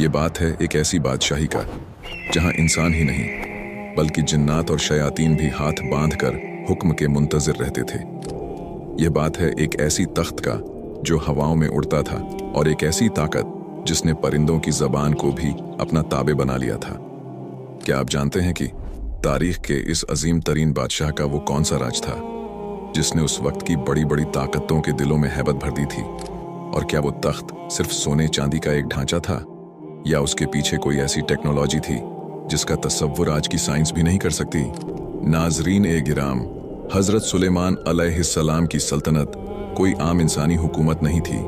ये बात है एक ऐसी बादशाही का जहां इंसान ही नहीं बल्कि जिन्नात और शयातीन भी हाथ बांधकर हुक्म के मुंतजिर रहते थे। यह बात है एक ऐसी तख्त का जो हवाओं में उड़ता था और एक ऐसी ताकत जिसने परिंदों की जबान को भी अपना ताबे बना लिया था। क्या आप जानते हैं कि तारीख के इस अजीम तरीन बादशाह का वो कौन सा राज था जिसने उस वक्त की बड़ी बड़ी ताकतों के दिलों में हैबत भर दी थी? और क्या वो तख्त सिर्फ सोने चांदी का एक ढांचा था या उसके पीछे कोई ऐसी टेक्नोलॉजी थी जिसका तसव्वुर आज की साइंस भी नहीं कर सकती? नाजरीन ए गिराम, हजरत सुलेमान अलैहिस्सलाम की सल्तनत कोई आम इंसानी हुकूमत नहीं थी।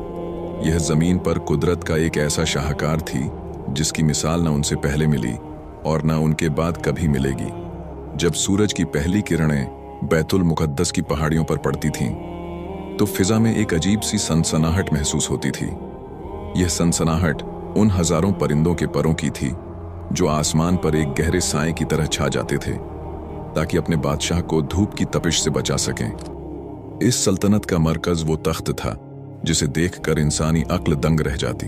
यह जमीन पर कुदरत का एक ऐसा शाहकार थी जिसकी मिसाल न उनसे पहले मिली और न उनके बाद कभी मिलेगी। जब सूरज की पहली किरणें बैतुल मुकद्दस की पहाड़ियों पर पड़ती थीं, तो फिजा में एक अजीब सी सनसनाहट महसूस होती थी। यह सनसनाहट उन हजारों परिंदों के परों की थी जो आसमान पर एक गहरे साए की तरह छा जाते थे ताकि अपने बादशाह को धूप की तपिश से बचा सकें। इस सल्तनत का मरकज वो तख्त था जिसे देखकर इंसानी अक्ल दंग रह जाती।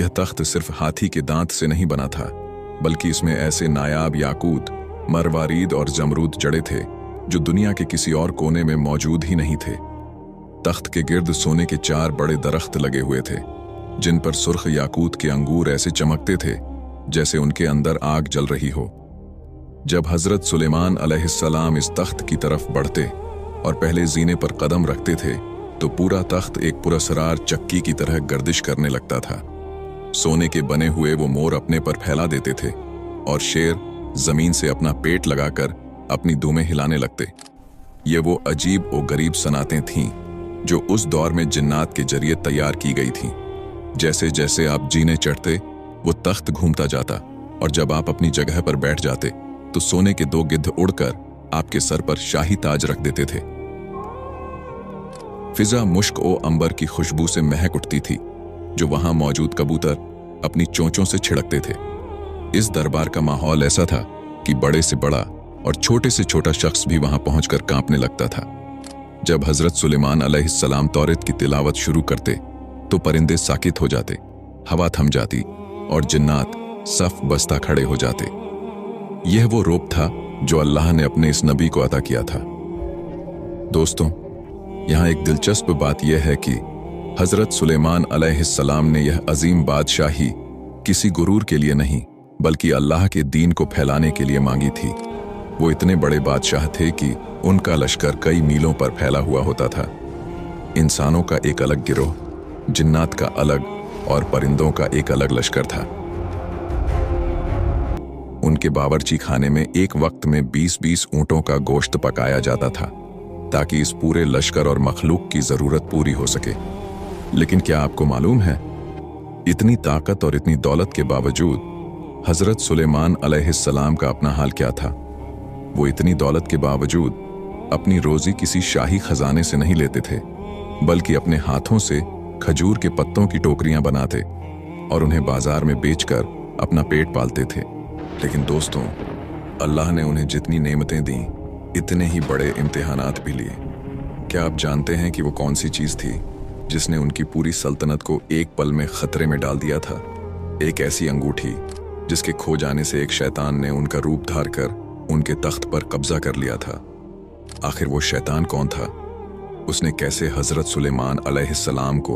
यह तख्त सिर्फ हाथी के दांत से नहीं बना था, बल्कि इसमें ऐसे नायाब याकूत, मरवारीद और जमरूद जड़े थे जो दुनिया के किसी और कोने में मौजूद ही नहीं थे। तख्त के गिर्द सोने के 4 बड़े दरख्त लगे हुए थे जिन पर सुर्ख याकूत के अंगूर ऐसे चमकते थे जैसे उनके अंदर आग जल रही हो। जब हजरत सुलेमान अलैहिस्सलाम इस तख्त की तरफ बढ़ते और पहले जीने पर कदम रखते थे तो पूरा तख्त एक पुरस्रार चक्की की तरह गर्दिश करने लगता था। सोने के बने हुए वो मोर अपने पर फैला देते थे और शेर जमीन से अपना पेट लगाकर अपनी दुमें हिलाने लगते। ये वो अजीब और गरीब सनातें थीं जो उस दौर में जिन्नात के जरिए तैयार की गई थीं। जैसे जैसे आप जीने चढ़ते वो तख्त घूमता जाता और जब आप अपनी जगह पर बैठ जाते तो सोने के 2 गिद्ध उड़कर आपके सर पर शाही ताज रख देते थे। फिजा मुश्क ओ अंबर की खुशबू से महक उठती थी जो वहां मौजूद कबूतर अपनी चोंचों से छिड़कते थे। इस दरबार का माहौल ऐसा था कि बड़े से बड़ा और छोटे से छोटा शख्स भी वहां पहुंचकर कांपने लगता था। जब हजरत सुलेमान अलैहिस्सलाम तौरात की तिलावत शुरू करते तो परिंदे साकित हो जाते, हवा थम जाती और जिन्नात सफ बस्ता खड़े हो जाते। यह वो रूप था जो अल्लाह ने अपने इस नबी को अता किया था। दोस्तों, यहां एक दिलचस्प बात यह है कि हजरत सुलेमान अलैहिस्सलाम ने यह अजीम बादशाही किसी गुरूर के लिए नहीं बल्कि अल्लाह के दीन को फैलाने के लिए मांगी थी। वो इतने बड़े बादशाह थे कि उनका लश्कर कई मीलों पर फैला हुआ होता था। इंसानों का एक अलग गिरोह, जिन्नात का अलग और परिंदों का एक अलग लश्कर था। उनके बावर्ची खाने में एक वक्त में 20-20 ऊंटों का गोश्त पकाया जाता था ताकि इस पूरे लश्कर और मखलूक की जरूरत पूरी हो सके। लेकिन क्या आपको मालूम है, इतनी ताकत और इतनी दौलत के बावजूद हजरत सुलेमान अलैहिस्सलाम का अपना हाल क्या था? वो इतनी दौलत के बावजूद अपनी रोजी किसी शाही खजाने से नहीं लेते थे बल्कि अपने हाथों से खजूर के पत्तों की टोकरियां बनाते और उन्हें बाजार में बेचकर अपना पेट पालते थे। लेकिन दोस्तों, अल्लाह ने उन्हें जितनी नेमतें दी इतने ही बड़े इम्तिहानात भी लिए। क्या आप जानते हैं कि वो कौन सी चीज थी जिसने उनकी पूरी सल्तनत को एक पल में खतरे में डाल दिया था? एक ऐसी अंगूठी जिसके खो जाने से एक शैतान ने उनका रूप धार कर उनके तख्त पर कब्जा कर लिया था। आखिर वो शैतान कौन था? उसने कैसे हजरत सुलेमान अलैहिस्सलाम को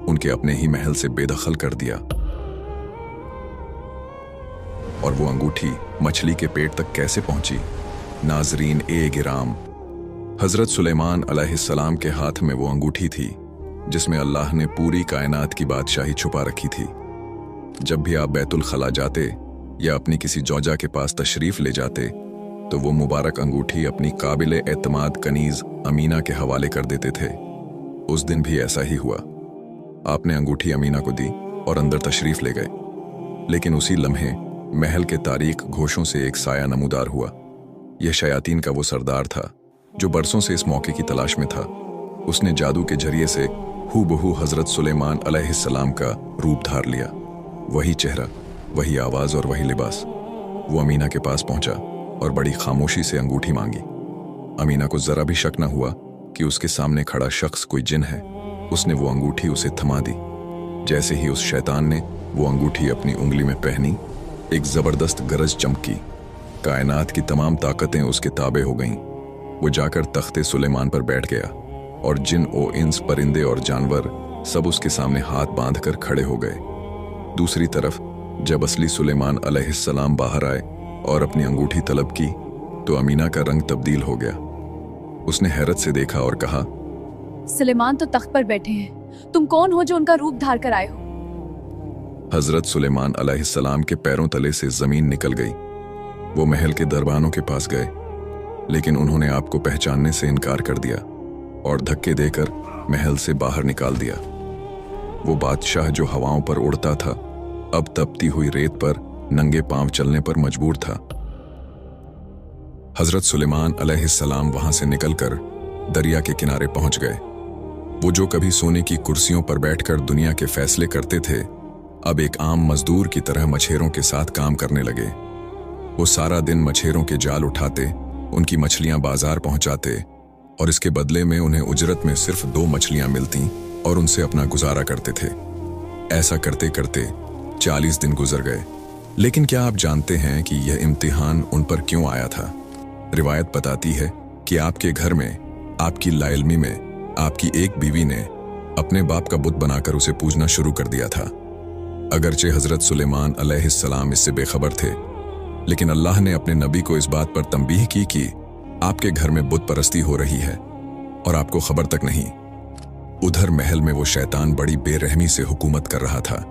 उनके अपने ही महल से बेदखल कर दिया? और वो अंगूठी मछली के पेट तक कैसे पहुंची? नाजरीन ए गिराम, हजरत सुलेमान अलैहिस्सलाम के हाथ में वो अंगूठी थी जिसमें अल्लाह ने पूरी कायनात की बादशाही छुपा रखी थी। जब भी आप बैतुल खला जाते या अपनी किसी जौजा के पास तशरीफ ले जाते तो वो मुबारक अंगूठी अपनी काबिले एतमाद कनीज अमीना के हवाले कर देते थे। उस दिन भी ऐसा ही हुआ। आपने अंगूठी अमीना को दी और अंदर तशरीफ ले गए। लेकिन उसी लम्हे महल के तारीक घोषों से एक साया नमूदार हुआ। यह शयातीन का वो सरदार था जो बरसों से इस मौके की तलाश में था। उसने जादू के जरिए से हूबहू हजरत सुलेमान अलैहिस्सलाम का रूप धार लिया। वही चेहरा, वही आवाज और वही लिबास। वो अमीना के पास पहुंचा और बड़ी खामोशी से अंगूठी मांगी। अमीना को जरा भी शक न हुआ कि उसके सामने खड़ा शख्स कोई जिन है। उसने वो अंगूठी उसे थमा दी। जैसे ही उस शैतान ने वो अंगूठी अपनी उंगली में पहनी, एक जबरदस्त गरज चमकी। कायनात की तमाम ताकतें उसके ताबे हो गईं। वो जाकर तख्ते सुलेमान पर बैठ गया और जिन ओ इंस, परिंदे और जानवर सब उसके सामने हाथ बांधकर खड़े हो गए। दूसरी तरफ जब असली सुलेमान अलैहिस्सलाम बाहर आए और अपनी अंगूठी तलब की तो अमीना का रंग तब्दील हो गया। उसने हैरत से देखा और कहा, सुलेमान तो तख्त पर बैठे हैं, तुम कौन हो जो उनका रूप धार कर आए हो? हजरत सुलेमान अलैहिस्सलाम के पैरों तले से जमीन निकल गई। वो महल के दरबानों के पास गए, लेकिन उन्होंने आपको पहचानने से इनकार कर दिया और धक्के देकर महल से बाहर निकाल दिया। वो बादशाह जो हवाओं पर उड़ता था, अब तपती हुई रेत पर नंगे पांव चलने पर मजबूर था। हजरत सुलेमान अलैहिस्सलाम वहां से निकलकर दरिया के किनारे पहुंच गए। वो जो कभी सोने की कुर्सियों पर बैठकर दुनिया के फैसले करते थे, अब एक आम मजदूर की तरह मछेरों के साथ काम करने लगे। वो सारा दिन मछेरों के जाल उठाते, उनकी मछलियां बाजार पहुंचाते और इसके बदले में उन्हें उजरत में सिर्फ 2 मछलियां मिलती और उनसे अपना गुजारा करते थे। ऐसा करते करते 40 दिन गुजर गए। लेकिन क्या आप जानते हैं कि यह इम्तिहान उन पर क्यों आया था? रिवायत बताती है कि आपके घर में, आपकी लाइल्मी में, आपकी एक बीवी ने अपने बाप का बुत बनाकर उसे पूजना शुरू कर दिया था। अगरचे हजरत सुलेमान अलैहिस्सलाम इससे बेखबर थे, लेकिन अल्लाह ने अपने नबी को इस बात पर तंबीह की कि आपके घर में बुत परस्ती हो रही है और आपको खबर तक नहीं। उधर महल में वो शैतान बड़ी बेरहमी से हुकूमत कर रहा था।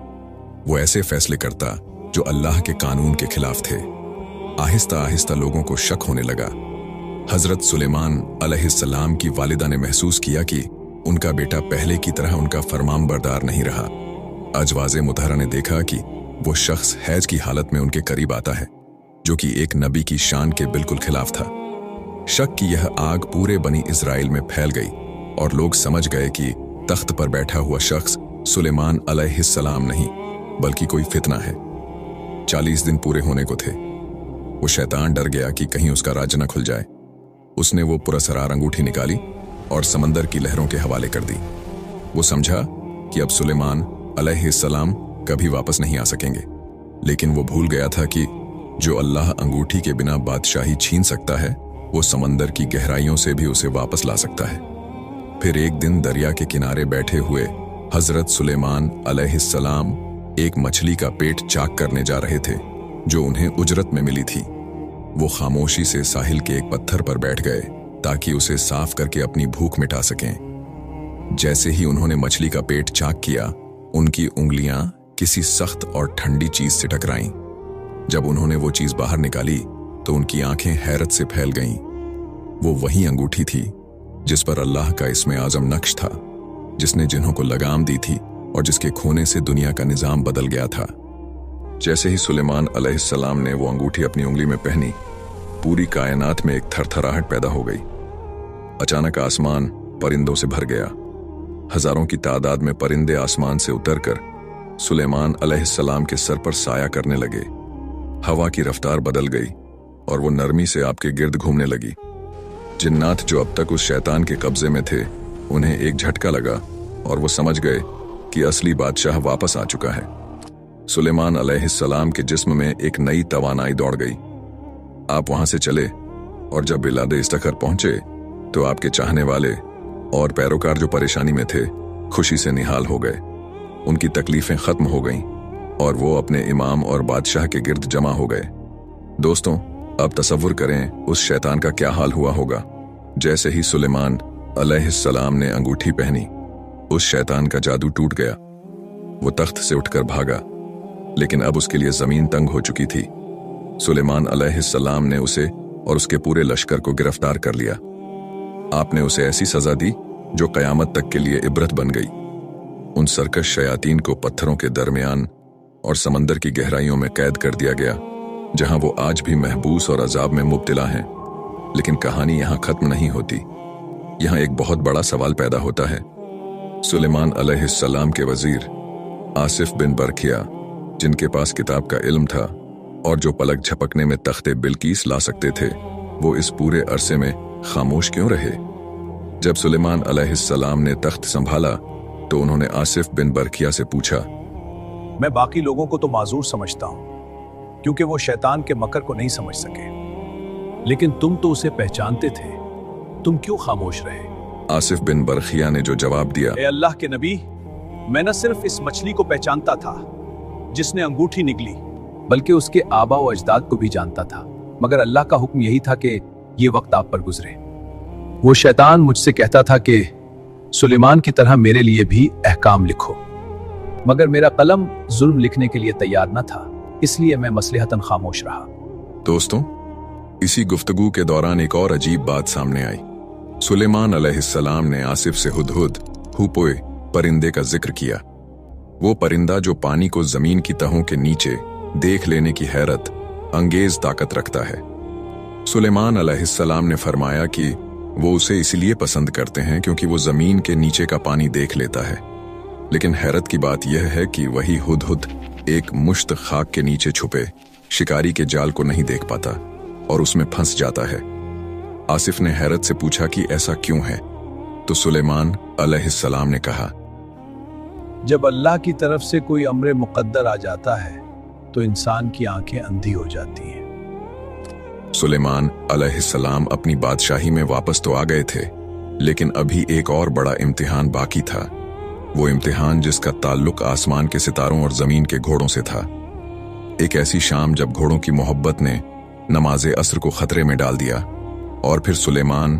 वो ऐसे फैसले करता जो अल्लाह के कानून के खिलाफ थे। आहिस्ता आहिस्ता लोगों को शक होने लगा। हजरत सुलेमान अलैहिस्सलाम की वालिदा ने महसूस किया कि उनका बेटा पहले की तरह उनका फरमानबरदार नहीं रहा। अजवाज़े मुतहरा ने देखा कि वो शख्स हैज की हालत में उनके करीब आता है, जो कि एक नबी की शान के बिल्कुल खिलाफ था। शक की यह आग पूरे बनी इज़राइल में फैल गई और लोग समझ गए कि तख्त पर बैठा हुआ शख्स सुलेमान अलैहिस्सलाम नहीं, बल्कि कोई फितना है। 40 दिन पूरे होने को थे। वो शैतान डर गया कि कहीं उसका राज न खुल जाए। उसने वो पुरस्कार अंगूठी निकाली और समंदर की लहरों के हवाले कर दी। वो समझा कि अब सुलेमान अलैहिस्सलाम कभी वापस नहीं आ सकेंगे, लेकिन वो भूल गया था कि जो अल्लाह अंगूठी के बिना बादशाही छीन सकता है, वो समंदर की गहराइयों से भी उसे वापस ला सकता है। फिर एक दिन दरिया के किनारे बैठे हुए हजरत सुलेमान अलैहिस्सलाम एक मछली का पेट चाक करने जा रहे थे जो उन्हें उजरत में मिली थी। वो खामोशी से साहिल के एक पत्थर पर बैठ गए ताकि उसे साफ करके अपनी भूख मिटा सकें। जैसे ही उन्होंने मछली का पेट चाक किया, उनकी उंगलियां किसी सख्त और ठंडी चीज से टकराईं। जब उन्होंने वो चीज बाहर निकाली तो उनकी आंखें हैरत से फैल गईं। वो वही अंगूठी थी जिस पर अल्लाह का इस्मे आजम नक्श था, जिसने जिन्हों को लगाम दी थी और जिसके खोने से दुनिया का निजाम बदल गया था। जैसे ही सुलेमान अलैहिस्सलाम ने वो अंगूठी अपनी उंगली में पहनी, पूरी कायनात में एक थरथराहट पैदा हो गई। अचानक आसमान परिंदों से भर गया। हजारों की तादाद में परिंदे आसमान से उतरकर सुलेमान अलैहिस्सलाम के सर पर साया करने लगे। हवा की रफ्तार बदल गई और वो नरमी से आपके गिर्द घूमने लगी। जिन्नात जो अब तक उस शैतान के कब्जे में थे, उन्हें एक झटका लगा और वो समझ गए कि असली बादशाह वापस आ चुका है। सुलेमान अलैहिस्सलाम के जिस्म में एक नई तवानाई दौड़ गई। आप वहां से चले और जब बिलादे इस्तखर पहुंचे तो आपके चाहने वाले और पैरोकार जो परेशानी में थे, खुशी से निहाल हो गए। उनकी तकलीफें खत्म हो गईं और वो अपने इमाम और बादशाह के गिर्द जमा हो गए। दोस्तों, अब तसव्वुर करें उस शैतान का क्या हाल हुआ होगा। जैसे ही सुलेमान अलैहिस्सलाम ने अंगूठी पहनी, उस शैतान का जादू टूट गया। वो तख्त से उठकर भागा, लेकिन अब उसके लिए जमीन तंग हो चुकी थी। सुलेमान अलैहिस्सलाम ने उसे और उसके पूरे लश्कर को गिरफ्तार कर लिया। आपने उसे ऐसी सजा दी जो कयामत तक के लिए इबरत बन गई। उन सरकश शयातीन को पत्थरों के दरमियान और समंदर की गहराइयों में कैद कर दिया गया, जहां वो आज भी महबूस और अजाब में मुब्तला हैं। लेकिन कहानी यहां खत्म नहीं होती। यहां एक बहुत बड़ा सवाल पैदा होता है। सुलेमान अलैहिस्सलाम के वजीर आसिफ बिन बरखिया, जिनके पास किताब का इल्म था और जो पलक झपकने में तख्ते बिल्कीस ला सकते थे, वो इस पूरे अरसे में खामोश क्यों रहे? जब सुलेमान अलैहिस्सलाम ने तख्त संभाला तो उन्होंने आसिफ बिन बरखिया से पूछा, मैं बाकी लोगों को तो माजूर समझता हूं क्योंकि वो शैतान के मकर को नहीं समझ सके, लेकिन तुम तो उसे पहचानते थे, तुम क्यों खामोश रहे? आसिफ बिन बरखिया ने जो जवाब दिया, ए अल्लाह के नबी, मैं न सिर्फ इस मछली को पहचानता था जिसने अंगूठी निगली, बल्कि उसके आबा व अजदाद को भी जानता था, मगर अल्लाह का हुक्म यही था कि ये वक्त आप पर गुजरे। वो शैतान मुझसे कहता था कि सुलेमान की तरह मेरे लिए भी अहकाम लिखो, मगर मेरा कलम जुल्म लिखने के लिए तैयार न था, इसलिए मैं मसलहतन खामोश रहा। दोस्तों, इसी गुफ्तगू के दौरान एक और अजीब बात सामने आई। सुलेमान अलैहिस्सलाम ने आसिफ से हुदहुद हुपोए परिंदे का जिक्र किया। वो परिंदा जो पानी को जमीन की तहों के नीचे देख लेने की हैरत अंगेज ताकत रखता है। सुलेमान अलैहिस्सलाम ने फरमाया कि वो उसे इसलिए पसंद करते हैं क्योंकि वो जमीन के नीचे का पानी देख लेता है। लेकिन हैरत की बात यह है कि वही हुदहुद एक मुश्त खाक के नीचे छुपे शिकारी के जाल को नहीं देख पाता और उसमें फंस जाता है। आसिफ ने हैरत से पूछा कि ऐसा क्यों है, तो सुलेमान अलैहिस्सलाम ने कहा, जब अल्लाह की तरफ से कोई अम्र मुकद्दर आ जाता है तो इंसान की आंखें अंधी हो जाती हैं। सुलेमान अलैहिस्सलाम अपनी बादशाही में वापस तो आ गए थे, लेकिन अभी एक और बड़ा इम्तिहान बाकी था। वो इम्तिहान जिसका ताल्लुक आसमान के सितारों और जमीन के घोड़ों से था। एक ऐसी शाम जब घोड़ों की मोहब्बत ने नमाज़े असर को खतरे में डाल दिया और फिर सुलेमान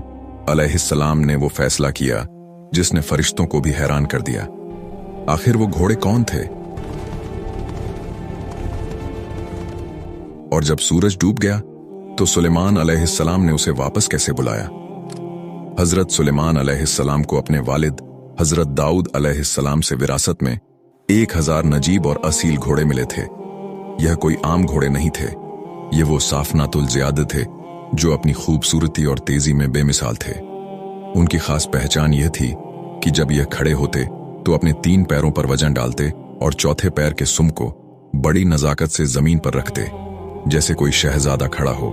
अलैहिस्सलाम ने वो फैसला किया जिसने फरिश्तों को भी हैरान कर दिया। आखिर वो घोड़े कौन थे? और जब सूरज डूब गया तो सुलेमान अलैहिस्सलाम ने उसे वापस कैसे बुलाया? हजरत सुलेमान अलैहिस्सलाम को अपने वालिद हजरत दाऊद अलैहिस्सलाम से विरासत में 1000 नजीब और असील घोड़े मिले थे। यह कोई आम घोड़े नहीं थे, ये वो साफनातुल ज़ियाद थे जो अपनी खूबसूरती और तेजी में बेमिसाल थे। उनकी खास पहचान यह थी कि जब यह खड़े होते तो अपने 3 पैरों पर वजन डालते और चौथे पैर के सुम को बड़ी नजाकत से जमीन पर रखते, जैसे कोई शहजादा खड़ा हो।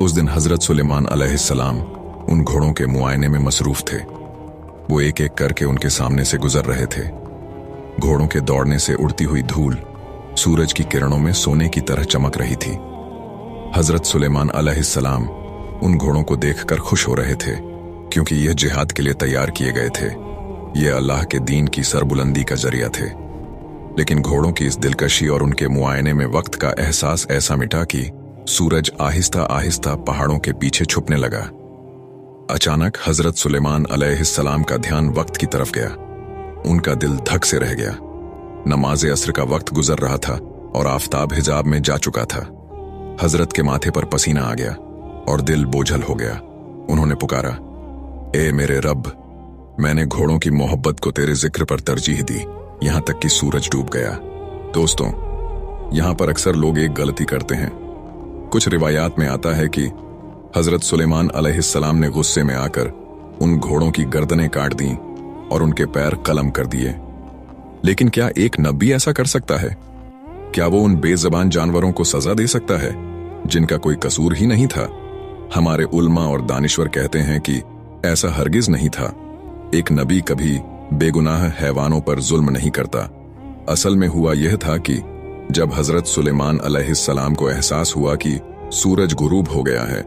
उस दिन हजरत सुलेमान अलैहिस्सलाम उन घोड़ों के मुआयने में मसरूफ थे। वो एक एक करके उनके सामने से गुजर रहे थे। घोड़ों के दौड़ने से उड़ती हुई धूल सूरज की किरणों में सोने की तरह चमक रही थी। हजरत सुलेमान अलैहिस्सलाम उन घोड़ों को देखकर खुश हो रहे थे क्योंकि यह जिहाद के लिए तैयार किए गए थे। ये अल्लाह के दीन की सरबुलंदी का जरिया थे। लेकिन घोड़ों की इस दिलकशी और उनके मुआयने में वक्त का एहसास ऐसा मिटा कि सूरज आहिस्ता आहिस्ता पहाड़ों के पीछे छुपने लगा। अचानक हजरत सुलेमान अलैहिस्सलाम का ध्यान वक्त की तरफ गया। उनका दिल धक से रह गया। नमाज़े असर का वक्त गुजर रहा था और आफताब हिजाब में जा चुका था। हजरत के माथे पर पसीना आ गया और दिल बोझल हो गया। उन्होंने पुकारा, ए मेरे रब, मैंने घोड़ों की मोहब्बत को तेरे जिक्र पर तरजीह दी, यहां तक कि सूरज डूब गया। दोस्तों, यहां पर अक्सर लोग एक गलती करते हैं। कुछ रिवायात में आता है कि हजरत सुलेमान अलैहिस्सलाम ने गुस्से में आकर उन घोड़ों की गर्दनें काट दी और उनके पैर कलम कर दिए। लेकिन क्या एक नबी ऐसा कर सकता है? क्या वो उन बेज़बान जानवरों को सजा दे सकता है जिनका कोई कसूर ही नहीं था? हमारे उल्मा और दानिश्वर कहते हैं कि ऐसा हरगिज नहीं था। एक नबी कभी बेगुनाह हैवानों पर जुल्म नहीं करता। असल में हुआ यह था कि जब हजरत सुलेमान अलैहिस्सलाम को एहसास हुआ कि सूरज गुरूब हो गया है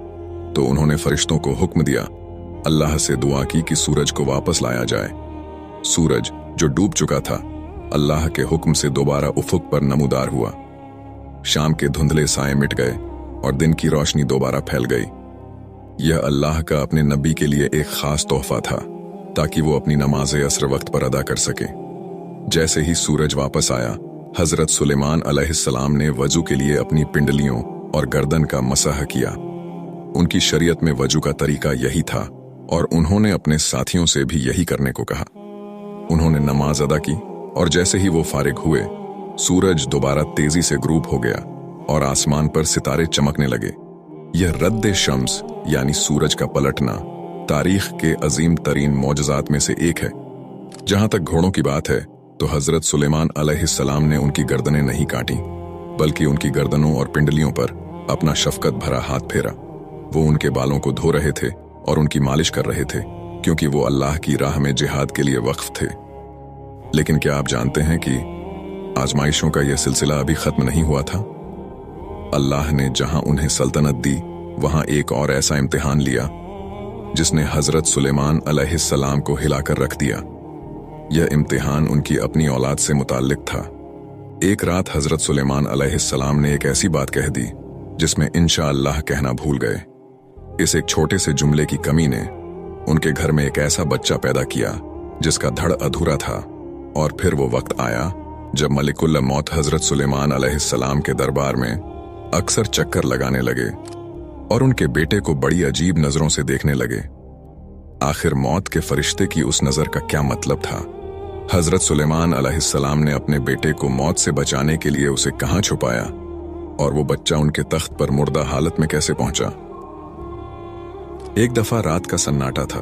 तो उन्होंने फरिश्तों को हुक्म दिया, अल्लाह से दुआ की कि सूरज को वापस लाया जाए। सूरज जो डूब चुका था अल्लाह के हुक्म से दोबारा उफुक पर नमूदार हुआ। शाम के धुंधले साए मिट गए और दिन की रोशनी दोबारा फैल गई। यह अल्लाह का अपने नबी के लिए एक खास तोहफा था ताकि वो अपनी नमाज़े असर वक्त पर अदा कर सके। जैसे ही सूरज वापस आया, हजरत सुलेमान अलैहिस्सलाम ने वजू के लिए अपनी पिंडलियों और गर्दन का मसह किया। उनकी शरीयत में वजू का तरीका यही था और उन्होंने अपने साथियों से भी यही करने को कहा। उन्होंने नमाज अदा की और जैसे ही वो फारिग हुए, सूरज दोबारा तेजी से ग्रूब हो गया और आसमान पर सितारे चमकने लगे। यह रद्द शम्स यानी सूरज का पलटना तारीख के अजीम तरीन मौजज़ात में से एक है। जहां तक घोड़ों की बात है तो हजरत सुलेमान अलैहिस्सलाम ने उनकी गर्दनें नहीं काटी, बल्कि उनकी गर्दनों और पिंडलियों पर अपना शफकत भरा हाथ फेरा। वो उनके बालों को धो रहे थे और उनकी मालिश कर रहे थे क्योंकि वो अल्लाह की राह में जिहाद के लिए वक्फ थे। लेकिन क्या आप जानते हैं कि आजमाइशों का यह सिलसिला अभी खत्म नहीं हुआ था। अल्लाह ने जहां उन्हें सल्तनत दी, वहां एक और ऐसा इम्तिहान लिया जिसने हजरत सुलेमान अलैहिस्सलाम को हिलाकर रख दिया। यह इम्तिहान उनकी अपनी औलाद से मुताल्लिक था। एक रात हजरत सुलेमान अलैहिस्सलाम ने एक ऐसी बात कह दी जिसमें इंशाअल्लाह कहना भूल गए। इस एक छोटे से जुमले की कमी ने उनके घर में एक ऐसा बच्चा पैदा किया जिसका धड़ अधूरा था। और फिर वो वक्त आया जब मलिकुल मौत हजरत सुलेमान अलैहिस्सलाम के दरबार में अक्सर चक्कर लगाने लगे और उनके बेटे को बड़ी अजीब नजरों से देखने लगे। आखिर मौत के फरिश्ते की उस नजर का क्या मतलब था? हजरत सुलेमान अलैहिस्सलाम ने अपने बेटे को मौत से बचाने के लिए उसे कहां छुपाया और वो बच्चा उनके तख्त पर मुर्दा हालत में कैसे पहुंचा? एक दफा रात का सन्नाटा था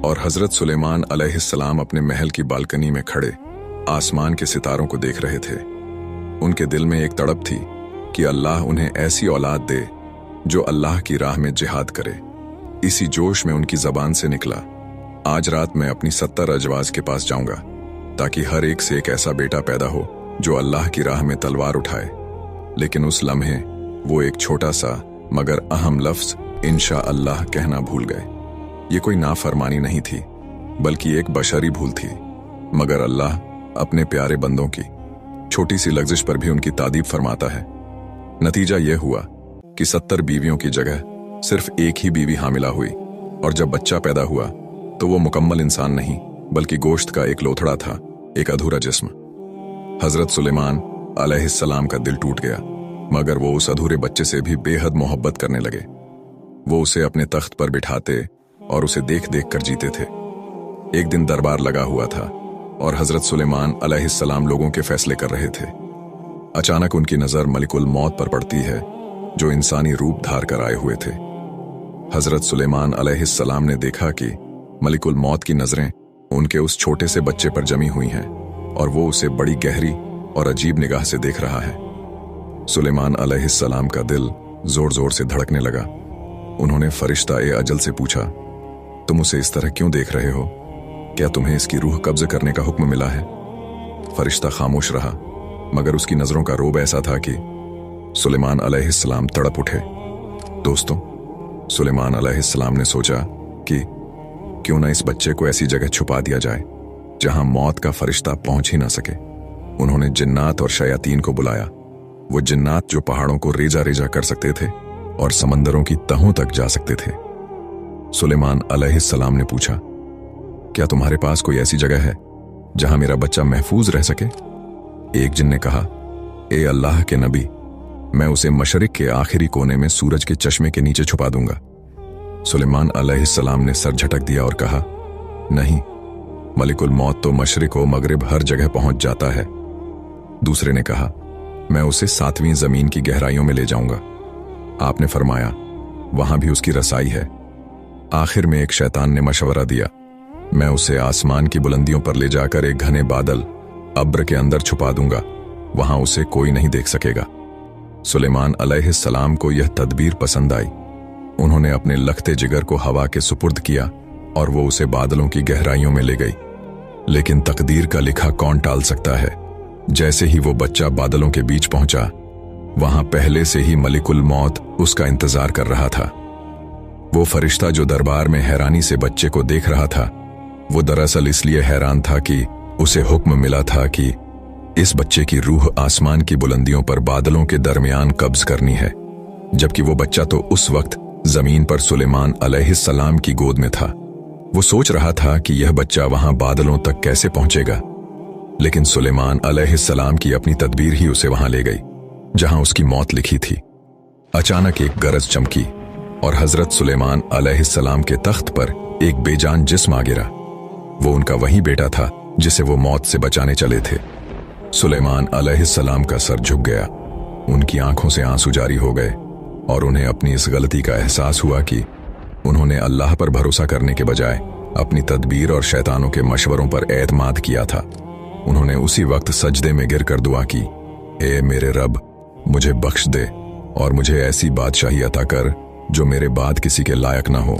और हजरत सुलेमान अलैहिस्सलाम अपने महल की बालकनी में खड़े आसमान के सितारों को देख रहे थे। उनके दिल में एक तड़प थी कि अल्लाह उन्हें ऐसी औलाद दे जो अल्लाह की राह में जिहाद करे। इसी जोश में उनकी जबान से निकला, आज रात मैं अपनी 70 अजवाज के पास जाऊंगा ताकि हर एक से एक ऐसा बेटा पैदा हो जो अल्लाह की राह में तलवार उठाए। लेकिन उस लम्हे वो एक छोटा सा मगर अहम लफ्ज इंशाअल्लाह कहना भूल गए। ये कोई नाफरमानी नहीं थी बल्कि एक बशरी भूल थी, मगर अल्लाह अपने प्यारे बंदों की छोटी सी लग्जिश पर भी उनकी तारीफ फरमाता है। नतीजा यह हुआ कि 70 बीवियों की जगह सिर्फ एक ही बीवी हामिला हुई और जब बच्चा पैदा हुआ तो वो मुकम्मल इंसान नहीं बल्कि गोश्त का एक लोथड़ा था, एक अधूरा जिस्म। हजरत सुलेमान अलैहिस्सलाम का दिल टूट गया, मगर वो उस अधूरे बच्चे से भी बेहद मोहब्बत करने लगे। वो उसे अपने तख्त पर बिठाते और उसे देख देख कर जीते थे। एक दिन दरबार लगा हुआ था और हजरत सुलेमान अलैहिस्सलाम लोगों के फैसले कर रहे थे। अचानक उनकी नजर मलिकुल मौत पर पड़ती है जो इंसानी रूप धार कर आए हुए थे। हजरत सुलेमान अलैहिस्सलाम ने देखा कि मलिकुल मौत की नजरें उनके उस छोटे से बच्चे पर जमी हुई हैं और वो उसे बड़ी गहरी और अजीब निगाह से देख रहा है। सुलेमान अलैहिस्सलाम का दिल जोर जोर से धड़कने लगा। उन्होंने फरिश्ता ए अजल से पूछा, तुम उसे इस तरह क्यों देख रहे हो? क्या तुम्हें इसकी रूह कब्ज करने का हुक्म मिला है? फरिश्ता खामोश रहा, मगर उसकी नजरों का रोब ऐसा था कि सुलेमान अलैहिस्सलाम तड़प उठे। दोस्तों, सुलेमान अलैहिस्सलाम ने सोचा कि क्यों ना इस बच्चे को ऐसी जगह छुपा दिया जाए जहां मौत का फरिश्ता पहुंच ही ना सके। उन्होंने जिन्नात और शयातीन को बुलाया, वो जिन्नात जो पहाड़ों को रेजा रेजा कर सकते थे और समंदरों की तहों तक जा सकते थे। सुलेमान अलैहिस्सलाम ने पूछा, क्या तुम्हारे पास कोई ऐसी जगह है जहां मेरा बच्चा महफूज रह सके? एक जिन ने कहा, ए अल्लाह के नबी, मैं उसे मशरिक के आखिरी कोने में सूरज के चश्मे के नीचे छुपा दूंगा। सुलेमान अलैहिस्सलाम ने सर झटक दिया और कहा, नहीं, मलिकुल मौत तो मशरिक व मगरिब हर जगह पहुंच जाता है। दूसरे ने कहा, मैं उसे 7वीं जमीन की गहराइयों में ले जाऊंगा। आपने फरमाया, वहां भी उसकी रसाई है। आखिर में एक शैतान ने मशवरा दिया, मैं उसे आसमान की बुलंदियों पर ले जाकर एक घने बादल अब्र के अंदर छुपा दूंगा, वहां उसे कोई नहीं देख सकेगा। सुलेमान अलैहिस्सलाम को यह तदबीर पसंद आई। उन्होंने अपने लखते जिगर को हवा के सुपुर्द किया और वो उसे बादलों की गहराइयों में ले गई। लेकिन तकदीर का लिखा कौन टाल सकता है? जैसे ही वो बच्चा बादलों के बीच पहुंचा, वहां पहले से ही मलिकुल मौत उसका इंतजार कर रहा था। वो फरिश्ता जो दरबार में हैरानी से बच्चे को देख रहा था, वो दरअसल इसलिए हैरान था कि उसे हुक्म मिला था कि इस बच्चे की रूह आसमान की बुलंदियों पर बादलों के दरमियान कब्ज करनी है, जबकि वो बच्चा तो उस वक्त जमीन पर सुलेमान अलैहिस्सलाम की गोद में था। वो सोच रहा था कि यह बच्चा वहां बादलों तक कैसे पहुंचेगा, लेकिन सुलेमान अलैहिस्सलाम की अपनी तदबीर ही उसे वहां ले गई जहां उसकी मौत लिखी थी। अचानक एक गरज चमकी और हजरत सुलेमान अलैहिस्सलाम के तख्त पर एक बेजान जिस्म आ गिरा। वो उनका वही बेटा था जिसे वो मौत से बचाने चले थे। सुलेमान अलैहिस्सलाम का सर झुक गया, उनकी आंखों से आंसू जारी हो गए और उन्हें अपनी इस गलती का एहसास हुआ कि उन्होंने अल्लाह पर भरोसा करने के बजाय अपनी तदबीर और शैतानों के मशवरों पर एतमाद किया था। उन्होंने उसी वक्त सजदे में गिरकर दुआ की, ए मेरे रब, मुझे बख्श दे और मुझे ऐसी बादशाही अता कर जो मेरे बाद किसी के लायक ना हो।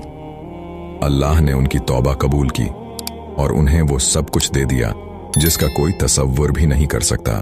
अल्लाह ने उनकी तौबा कबूल की और उन्हें वो सब कुछ दे दिया जिसका कोई तसव्वुर भी नहीं कर सकता।